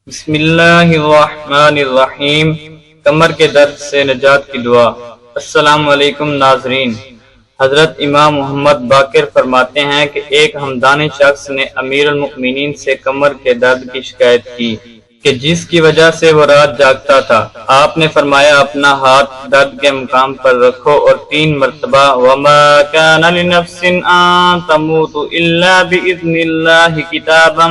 بسم اللہ الرحمن الرحیم۔ کمر کے درد سے نجات کی دعا۔ السلام علیکم ناظرین۔ حضرت امام محمد باقر فرماتے ہیں کہ ایک ہمدانی شخص نے امیر المؤمنین سے کمر کے درد کی شکایت کی کہ جس کی وجہ سے وہ رات جاگتا تھا۔ آپ نے فرمایا اپنا ہاتھ درد کے مقام پر رکھو اور 3 مرتبہ وَمَا كَانَ لِنَفْسٍ أَن تَمُوتَ إِلَّا بِإِذْنِ اللَّهِ كِتَابًا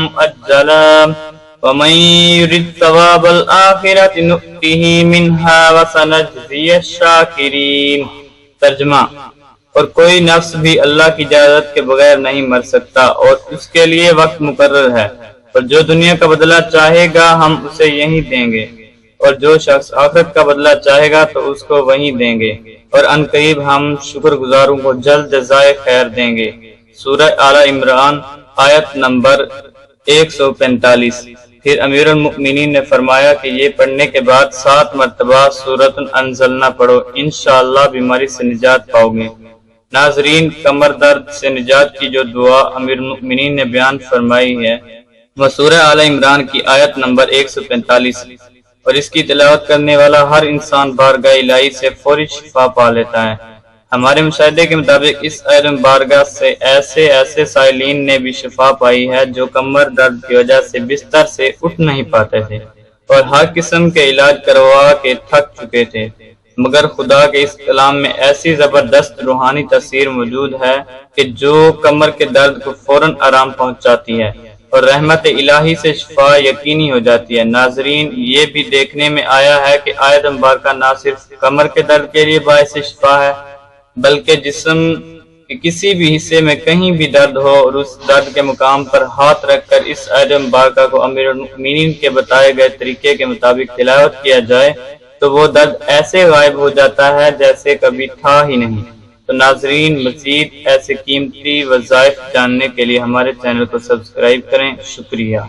مُؤَجَّلًا وَمَن يُرِدْ ثَوَابَ الْآخِرَةِ نُؤْتِهِ مِنْهَا وَسَنَجْزِيَ الشَّاكِرِينَ۔ ترجمہ: اور کوئی نفس بھی اللہ کی اجازت کے بغیر نہیں مر سکتا اور اس کے لیے وقت مقرر ہے، اور جو دنیا کا بدلہ چاہے گا ہم اسے یہیں دیں گے، اور جو شخص آخرت کا بدلہ چاہے گا تو اس کو وہیں دیں گے، اور ان قریب ہم شکر گزاروں کو جلد جزائے خیر دیں گے۔ سورہ آل عمران آیت نمبر 145۔ پھر امیر المؤمنین نے فرمایا کہ یہ پڑھنے کے بعد 7 مرتبہ سورۃ انزلنا پڑھو، انشاءاللہ بیماری سے نجات پاؤ گے۔ ناظرین، کمر درد سے نجات کی جو دعا امیر المؤمنین نے بیان فرمائی ہے وہ سورہ آل عمران کی آیت نمبر 145، اور اس کی تلاوت کرنے والا ہر انسان بارگاہ الہی سے فوری شفا پا لیتا ہے۔ ہمارے مشاہدے کے مطابق اس آیت بارگاہ سے ایسے سائلین نے بھی شفا پائی ہے جو کمر درد کی وجہ سے بستر سے اٹھ نہیں پاتے تھے اور ہر قسم کے علاج کروا کے تھک چکے تھے، مگر خدا کے اس کلام میں ایسی زبردست روحانی تاثیر موجود ہے کہ جو کمر کے درد کو فوراً آرام پہنچاتی ہے اور رحمت الہی سے شفا یقینی ہو جاتی ہے۔ ناظرین، یہ بھی دیکھنے میں آیا ہے کہ آیت مبارکہ نہ صرف کمر کے درد کے لیے باعث شفا ہے بلکہ جسم کے کسی بھی حصے میں کہیں بھی درد ہو اور اس درد کے مقام پر ہاتھ رکھ کر اس آیت مبارکہ کو امیر المؤمنین کے بتائے گئے طریقے کے مطابق تلاوت کیا جائے تو وہ درد ایسے غائب ہو جاتا ہے جیسے کبھی تھا ہی نہیں۔ تو ناظرین، مزید ایسے قیمتی وظائف جاننے کے لیے ہمارے چینل کو سبسکرائب کریں۔ شکریہ۔